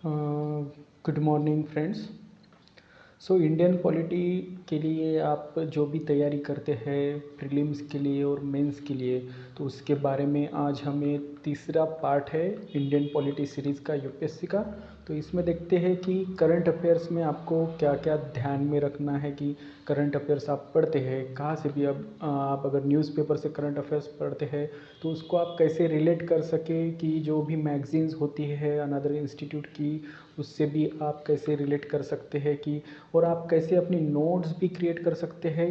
Good morning friends. So Indian polity के लिए आप जो भी तैयारी करते हैं प्रीलिम्स के लिए और मेंस के लिए, तो उसके बारे में आज हमें तीसरा पार्ट है इंडियन पॉलिटी सीरीज़ का यूपीएससी का। तो इसमें देखते हैं कि करंट अफेयर्स में आपको क्या क्या ध्यान में रखना है कि करंट अफेयर्स आप पढ़ते हैं कहाँ से भी। अब आप अगर न्यूज़पेपर से करंट अफेयर्स पढ़ते हैं तो उसको आप कैसे रिलेट कर सके कि जो भी मैगजीन्स होती है अनदर इंस्टीट्यूट की, उससे भी आप कैसे रिलेट कर सकते हैं कि, और आप कैसे अपनी नोट्स भी क्रिएट कर सकते हैं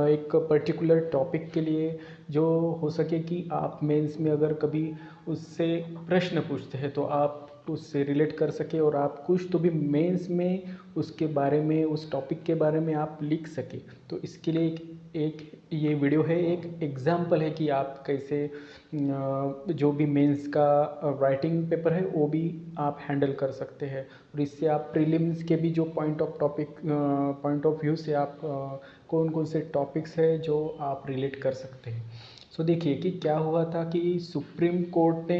एक पर्टिकुलर टॉपिक के लिए, जो हो सके कि आप मेंस में अगर कभी उससे प्रश्न पूछते हैं तो आप उससे रिलेट कर सके और आप कुछ तो भी मेंस में उसके बारे में, उस टॉपिक के बारे में आप लिख सके। तो इसके लिए एक ये वीडियो है, एक एग्जाम्पल है कि आप कैसे जो भी मेंस का राइटिंग पेपर है वो भी आप हैंडल कर सकते हैं। और इससे आप प्रीलिम्स के भी जो पॉइंट ऑफ व्यू से आप कौन कौन से टॉपिक्स है जो आप रिलेट कर सकते हैं। सो देखिए कि क्या हुआ था कि सुप्रीम कोर्ट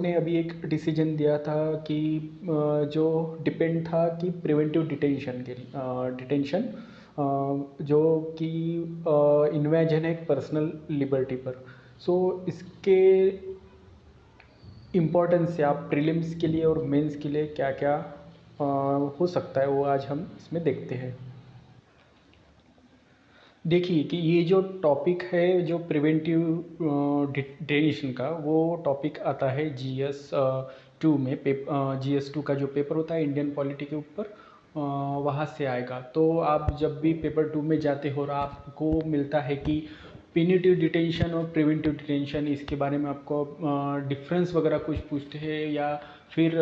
ने अभी एक डिसीजन दिया था कि जो डिपेंड था कि प्रिवेंटिव डिटेंशन जो कि इन्वेजन है एक पर्सनल लिबर्टी पर। सो इसके इम्पोर्टेंस से आप प्रीलिम्स के लिए और मेंस के लिए क्या क्या हो सकता है वो आज हम इसमें देखते हैं। देखिए कि ये जो टॉपिक है जो प्रिवेंटिव डिटेंशन का, वो टॉपिक आता है जीएस टू में। जीएस टू का जो पेपर होता है इंडियन पॉलिटी के ऊपर, वहाँ से आएगा। तो आप जब भी पेपर टू में जाते हो और आपको मिलता है कि पिनिटिव डिटेंशन और प्रिवेंटिव डिटेंशन, इसके बारे में आपको डिफरेंस वगैरह कुछ पूछते हैं, या फिर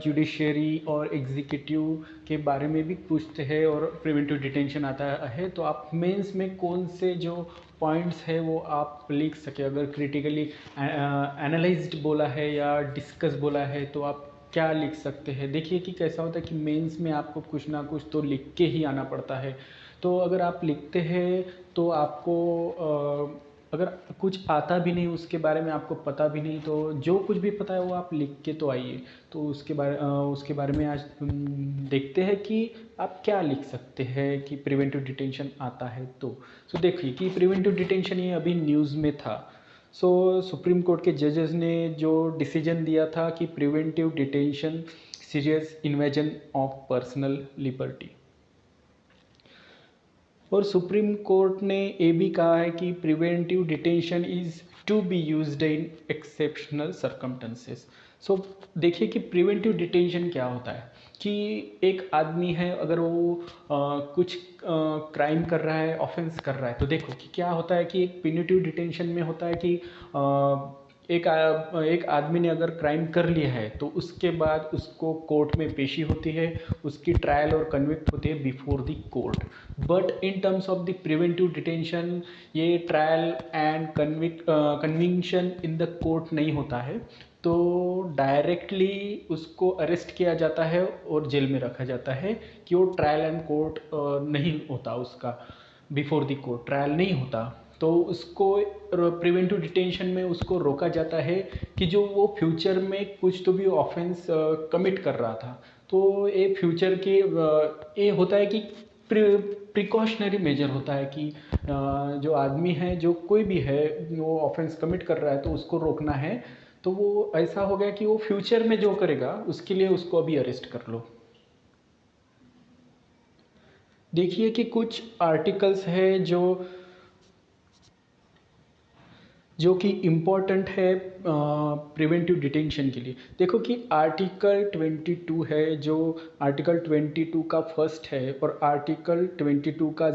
जुडिशरी और एग्जीक्यूटिव के बारे में भी पूछते हैं और प्रिवेंटिव डिटेंशन आता है, तो आप मेंस में कौन से जो पॉइंट्स है वो आप लिख सके। अगर क्रिटिकली एनालाइज्ड बोला है या डिस्कस बोला है तो आप क्या लिख सकते हैं। देखिए कि कैसा होता है कि मेंस में आपको कुछ ना कुछ तो लिख के ही आना पड़ता है। तो अगर आप लिखते हैं तो आपको अगर कुछ आता भी नहीं, उसके बारे में आपको पता भी नहीं, तो जो कुछ भी पता है वो आप लिख के तो आइए। तो उसके बारे में आज हम देखते हैं कि आप क्या लिख सकते हैं कि प्रिवेंटिव डिटेंशन आता है। तो देखिए कि प्रिवेंटिव डिटेंशन ये अभी न्यूज़ में था। सुप्रीम कोर्ट के जजेस ने जो डिसीजन दिया था कि preventive detention serious invasion of personal liberty, और सुप्रीम कोर्ट ने ये भी कहा है कि preventive detention is to be used in exceptional circumstances. So देखिए कि प्रिवेंटिव डिटेंशन क्या होता है कि एक आदमी है, अगर वो कुछ क्राइम कर रहा है, ऑफेंस कर रहा है, तो देखो कि क्या होता है कि एक पिनिटिव डिटेंशन में होता है कि एक आदमी ने अगर क्राइम कर लिया है तो उसके बाद उसको कोर्ट में पेशी होती है, उसकी ट्रायल और कन्विक्ट होती है before the court. But in terms of the preventive detention ये trial and conviction in the court नहीं होता है, तो डायरेक्टली उसको अरेस्ट किया जाता है और जेल में रखा जाता है कि वो ट्रायल एंड कोर्ट नहीं होता उसका, बिफोर द कोर्ट ट्रायल नहीं होता। तो उसको प्रिवेंटिव डिटेंशन में उसको रोका जाता है कि जो वो फ्यूचर में कुछ तो भी ऑफेंस कमिट कर रहा था, तो ये फ्यूचर के ये होता है कि प्रिकॉशनरी मेजर होता है कि जो आदमी है, जो कोई भी है, वो ऑफेंस कमिट कर रहा है तो उसको रोकना है। तो वो ऐसा हो गया कि वो फ्यूचर में जो करेगा उसके लिए उसको अभी अरेस्ट कर लो। देखिए कि कुछ आर्टिकल्स है जो कि इम्पॉर्टेंट है प्रिवेंटिव डिटेंशन के लिए। देखो कि आर्टिकल 22 है, जो आर्टिकल 22 का फर्स्ट है और आर्टिकल 22 का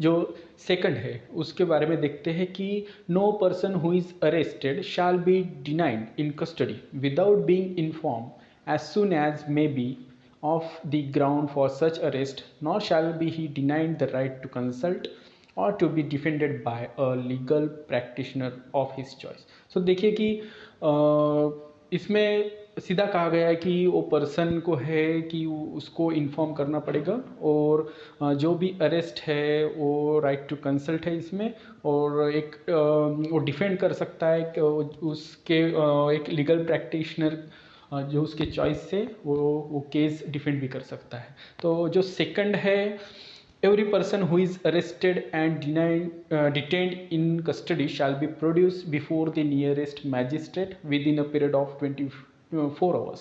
जो सेकंड है उसके बारे में देखते हैं कि no person who is arrested shall be denied in custody without being inform as soon as may be of the ground for such arrest, nor shall be he denied the right to consult or to be defended by a legal practitioner of his choice। So देखिए कि इसमें सीधा कहा गया है कि वो person को है कि उसको इन्फॉर्म करना पड़ेगा, और जो भी अरेस्ट है वो राइट टू कंसल्ट है इसमें, और एक वो डिफेंड कर सकता है कि उसके एक लीगल प्रैक्टिशनर जो उसके चॉइस से वो केस डिफेंड भी कर सकता है। तो जो सेकंड है, every person who is arrested and detained in custody shall be produced before the nearest magistrate within a period of 24 hours।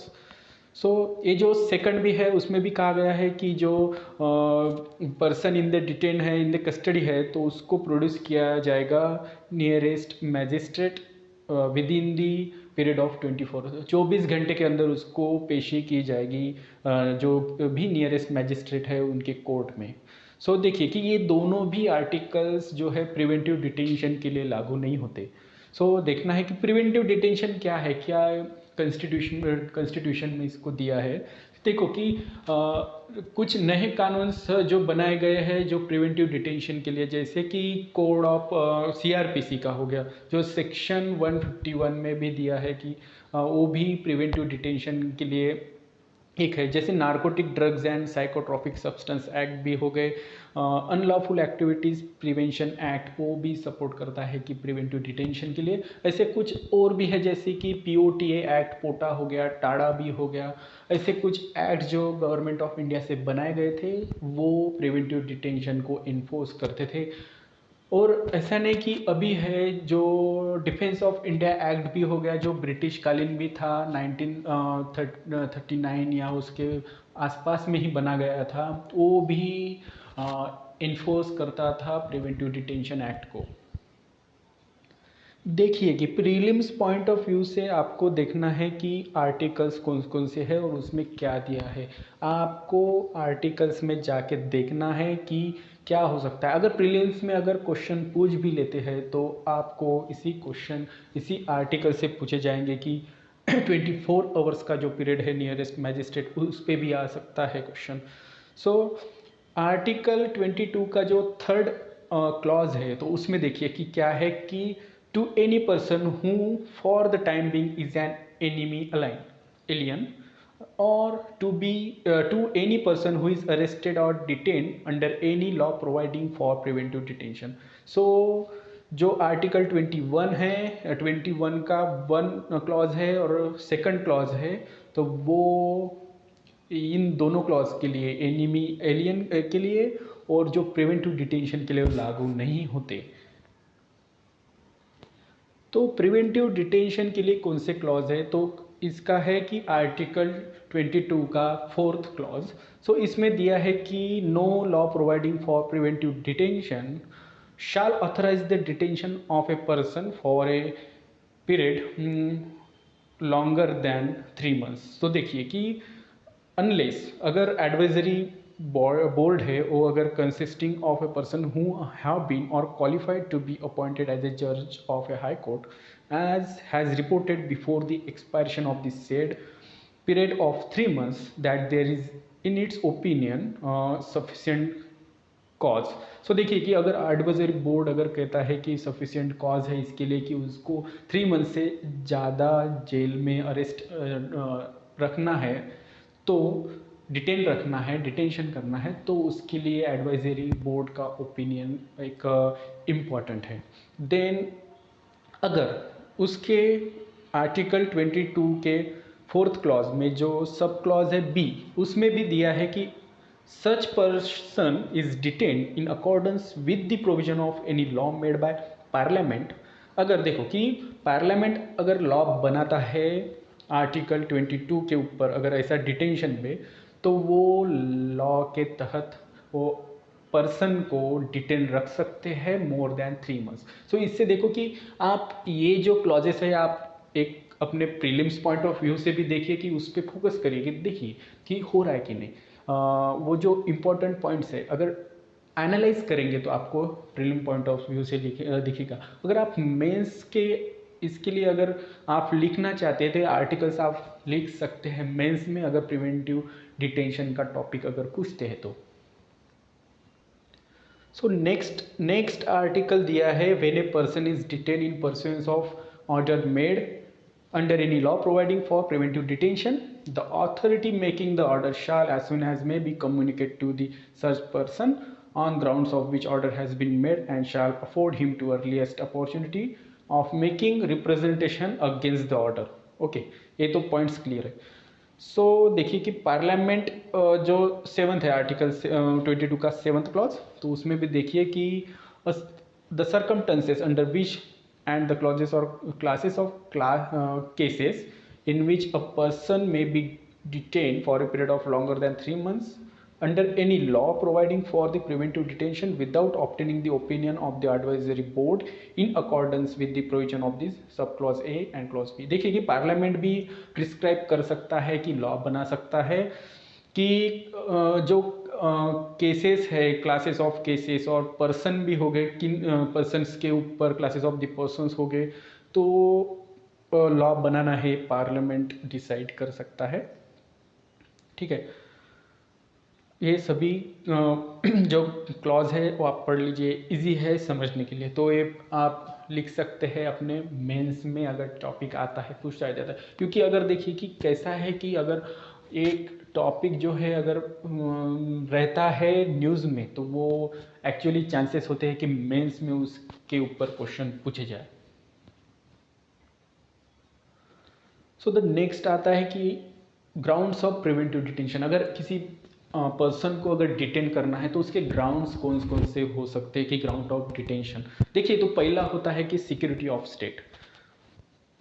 सो ये जो सेकंड भी है उसमें भी कहा गया है कि जो पर्सन इन द डिटेन है, इन द कस्टडी है, तो उसको प्रोड्यूस किया जाएगा nearest magistrate with in the period of 24 घंटे के अंदर उसको पेशी की जाएगी जो भी नियरेस्ट मैजिस्ट्रेट है उनके कोर्ट में। सो देखिए कि ये दोनों भी आर्टिकल्स जो है प्रिवेंटिव डिटेंशन के लिए लागू नहीं होते। सो देखना है कि प्रिवेंटिव डिटेंशन क्या है, क्या कॉन्स्टिट्यूशन में इसको दिया है। देखो कि कुछ नए कानून जो बनाए गए हैं जो प्रिवेंटिव डिटेंशन के लिए, जैसे कि कोड ऑफ सीआरपीसी का हो गया, जो सेक्शन 151 में भी दिया है कि वो भी प्रिवेंटिव डिटेंशन के लिए एक है। जैसे narcotic drugs and psychotropic substance act भी हो गए, अनलॉफुल एक्टिविटीज़ प्रिवेंशन एक्ट वो भी सपोर्ट करता है कि प्रिवेंटिव डिटेंशन के लिए। ऐसे कुछ और भी है जैसे कि पीओटीए एक्ट, पोटा हो गया, टाडा भी हो गया। ऐसे कुछ एक्ट जो गवर्नमेंट ऑफ इंडिया से बनाए गए थे वो प्रिवेंटिव डिटेंशन को इन्फोर्स करते थे। और ऐसा नहीं कि अभी है, जो डिफेंस ऑफ इंडिया एक्ट भी हो गया जो ब्रिटिश कालीन भी था, 1939 या उसके आसपास में ही बना गया था, वो भी इन्फोर्स करता था प्रिवेंटिव डिटेंशन एक्ट को। देखिए कि प्रीलिम्स पॉइंट ऑफ व्यू से आपको देखना है कि आर्टिकल्स कौन कौन से हैं और उसमें क्या दिया है। आपको आर्टिकल्स में जाके देखना है कि क्या हो सकता है। अगर प्रीलिम्स में अगर क्वेश्चन पूछ भी लेते हैं तो आपको इसी आर्टिकल से पूछे जाएंगे कि 24 आवर्स का जो पीरियड है नियरेस्ट मैजिस्ट्रेट, उस पर भी आ सकता है क्वेश्चन। सो आर्टिकल 22 का जो थर्ड क्लॉज है तो उसमें देखिए कि क्या है कि to any person who for the time being is an enemy alien, or to any person who is arrested or detained under any law providing for preventive detention। so जो article 21 है, 21 का 1 क्लॉज है और second clause है, तो वो इन दोनों clause के लिए, एनिमी एलियन के लिए और जो प्रिवेंटिव डिटेंशन के लिए लागू नहीं होते। तो प्रिवेंटिव डिटेंशन के लिए कौन से क्लॉज है, तो इसका है कि आर्टिकल 22 का फोर्थ क्लॉज। सो इसमें दिया है कि no law providing for preventive detention shall authorise the detention of a person for a period longer than 3 months। तो देखिए कि अनलेस अगर एडवाइजरी बोर्ड है वो अगर consisting of a person who have been or qualified to be appointed as a जज of a high court as has reported before the expiration of the said period of 3 months that there is in its opinion sufficient cause। सो देखिए कि अगर advisory board अगर कहता है कि sufficient cause है इसके लिए कि उसको 3 मंथ से ज़्यादा जेल में अरेस्ट रखना है, तो डिटेन रखना है, डिटेंशन करना है, तो उसके लिए एडवाइजरी बोर्ड का ओपिनियन एक इम्पॉर्टेंट है। देन अगर उसके आर्टिकल 22 के फोर्थ क्लॉज में जो सब क्लॉज है बी, उसमें भी दिया है कि such person is detained in accordance with the provision of any law made by parliament. अगर देखो कि पार्लियामेंट अगर लॉ बनाता है आर्टिकल 22 के ऊपर, अगर ऐसा डिटेंशन में, तो वो लॉ के तहत वो पर्सन को डिटेन रख सकते हैं मोर देन 3 months। सो इससे देखो कि आप ये जो क्लॉजेस है आप एक अपने प्रीलिम्स पॉइंट ऑफ व्यू से भी देखिए कि उस पर फोकस करिए कि देखिए कि हो रहा है कि नहीं। वो जो इम्पोर्टेंट पॉइंट्स है अगर एनालाइज करेंगे तो आपको प्रीलिम पॉइंट ऑफ व्यू से दिखेगा। अगर आप मेंस के इसके लिए अगर आप लिखना चाहते थे आर्टिकल्स, आप लिख सकते हैं मेंस में अगर प्रिवेंटिव डिटेंशन का टॉपिक अगर पूछते हैं तो। सो नेक्स्ट आर्टिकल दिया है when a person is detain in pursuance of order made under any law providing for preventive detention, the authority making the order shall as soon as may be communicate to the such person on grounds of which order has been made and shall afford him to earliest opportunity of making representation against the order। Okay, ये तो points clear है। सो देखिए कि parliament जो 7th है, article 22 का 7th clause, तो उसमें भी देखिए कि the circumstances under which and the clauses or classes of cases in which a person may be detained for a period of longer than 3 months under any law providing for the preventive detention without obtaining the opinion of the advisory board in accordance with the provision of this सब clause A and clause B। देखिए कि parliament भी prescribe कर सकता है कि law बना सकता है कि जो केसेस है, क्लासेस ऑफ केसेस और पर्सन भी हो गए, किन पर्सनस के ऊपर क्लासेस ऑफ द पर्सनस हो गए, तो लॉ बनाना है पार्लियामेंट डिसाइड कर सकता है। ठीक है, ये सभी जो क्लॉज है वो आप पढ़ लीजिए, इजी है समझने के लिए। तो ये आप लिख सकते हैं अपने मेंस में, अगर टॉपिक आता है पूछा जाता है। क्योंकि अगर देखिए कि कैसा है कि अगर एक टॉपिक जो है अगर रहता है न्यूज़ में, तो वो एक्चुअली चांसेस होते हैं कि मेंस में उसके ऊपर क्वेश्चन पूछे जाए। सो द नेक्स्ट आता है कि ग्राउंड्स ऑफ प्रिवेंटिव डिटेंशन। अगर किसी पर्सन को अगर डिटेन करना है तो उसके ग्राउंड्स कौन कौन से हो सकते हैं कि ग्राउंड ऑफ डिटेंशन। देखिए, तो पहला होता है कि सिक्योरिटी ऑफ स्टेट।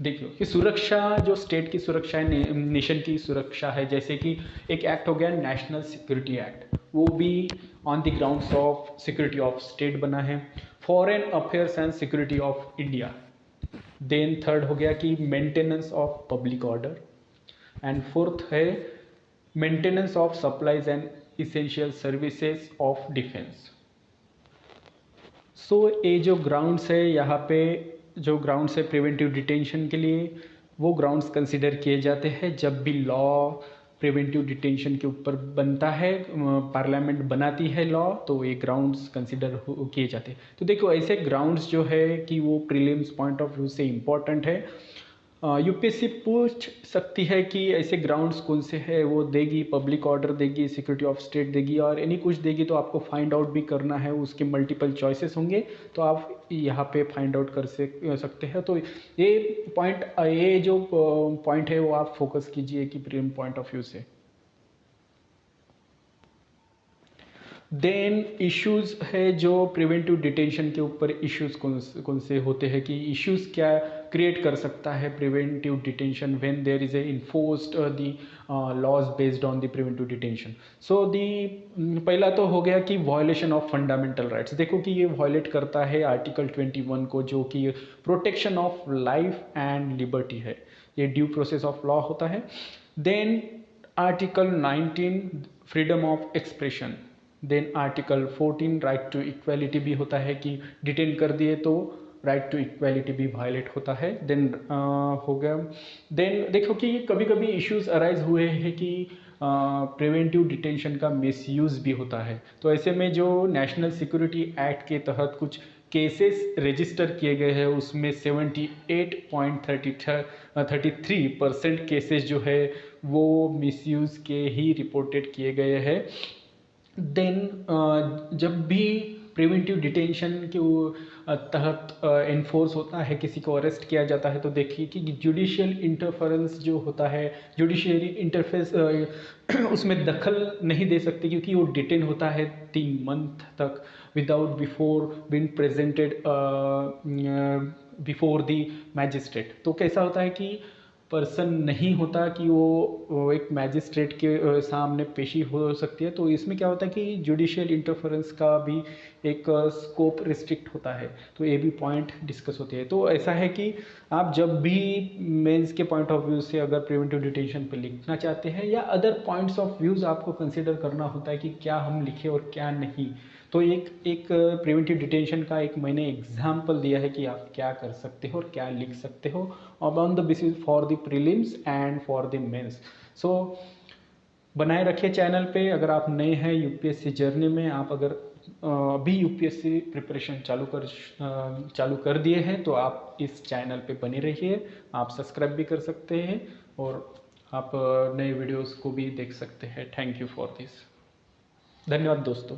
देखिए कि सुरक्षा, जो स्टेट की सुरक्षा है, नेशन की सुरक्षा है, जैसे कि एक एक्ट हो गया नेशनल सिक्योरिटी एक्ट, वो भी on the grounds of security of state बना है। Foreign affairs and security of India. Then third हो गया कि maintenance of public order, and fourth है maintenance of supplies and essential services of defence. So ये जो ग्राउंड्स है, यहाँ पे जो ग्राउंड्स है प्रिवेंटिव डिटेंशन के लिए, वो ग्राउंड्स कंसिडर किए जाते हैं जब भी लॉ प्रिवेंटिव डिटेंशन के ऊपर बनता है, पार्लियामेंट बनाती है लॉ, तो ये ग्राउंड्स कंसिडर किए जाते हैं। तो देखो ऐसे ग्राउंड्स जो है कि वो प्रीलिम्स पॉइंट ऑफ व्यू से इम्पॉर्टेंट है। यूपीएससी पूछ सकती है कि ऐसे ग्राउंड्स कौन से हैं, वो देगी, पब्लिक ऑर्डर देगी, सिक्योरिटी ऑफ स्टेट देगी और एनी कुछ देगी, तो आपको फाइंड आउट भी करना है, उसके मल्टीपल चॉइसेस होंगे, तो आप यहाँ पे फाइंड आउट कर सकते हैं। तो ये जो पॉइंट है वो आप फोकस कीजिए कि प्रीलिम पॉइंट ऑफ व्यू से। देन इश्यूज है जो प्रिवेंटिव डिटेंशन के ऊपर इश्यूज कौन से होते हैं कि इश्यूज क्या क्रिएट कर सकता है preventive detention when there is a enforced the laws based on the preventive detention. So पहला तो हो गया कि वायलेशन ऑफ फंडामेंटल राइट्स। देखो कि ये वायलेट करता है आर्टिकल 21 को, जो कि protection of life and liberty है, ये ड्यू प्रोसेस ऑफ लॉ होता है। Then article 19 freedom of expression. Then article 14 right to equality भी होता है कि डिटेन कर दिए तो राइट टू इक्वालिटी भी वायलेट होता है। देन हो गया। देन देखो कि कभी कभी इश्यूज अराइज हुए हैं कि प्रिवेंटिव डिटेंशन का मिसयूज़ भी होता है, तो ऐसे में जो नेशनल सिक्योरिटी एक्ट के तहत कुछ केसेस रजिस्टर किए गए हैं, उसमें 78.33% केसेस जो है वो मिसयूज़ के ही रिपोर्टेड किए गए हैं। देन जब भी प्रिवेंटिव डिटेंशन के तहत इन्फोर्स होता है, किसी को अरेस्ट किया जाता है, तो देखिए कि जुडिशियल इंटरफेरेंस जो होता है, जुडिशियरी इंटरफेस उसमें दखल नहीं दे सकते, क्योंकि वो डिटेन होता है 3 मंथ तक without before been presented before the magistrate. तो कैसा होता है कि पर्सन नहीं होता कि वो एक मैजिस्ट्रेट के सामने पेशी हो सकती है, तो इसमें क्या होता है कि जुडिशियल इंटरफेरेंस का भी एक स्कोप रिस्ट्रिक्ट होता है, तो ये भी पॉइंट डिस्कस होते हैं। तो ऐसा है कि आप जब भी मेंस के पॉइंट ऑफ व्यू से अगर प्रिवेंटिव डिटेंशन पे लिखना चाहते हैं या अदर पॉइंट्स ऑफ व्यूज़ आपको कंसिडर करना होता है कि क्या हम लिखें और क्या नहीं, तो एक प्रिवेंटिव डिटेंशन का एक मैंने एग्जाम्पल दिया है कि आप क्या कर सकते हो और क्या लिख सकते हो on the basis for the prelims and for the mains. So बनाए रखिए चैनल पे। अगर आप नए हैं यूपीएससी जर्नी में, आप अगर अभी यूपीएससी प्रिपरेशन चालू कर दिए हैं, तो आप इस चैनल पे बने रहिए। आप सब्सक्राइब भी कर सकते हैं और आप नए वीडियोस को भी देख सकते हैं। Thank you for this. धन्यवाद दोस्तों।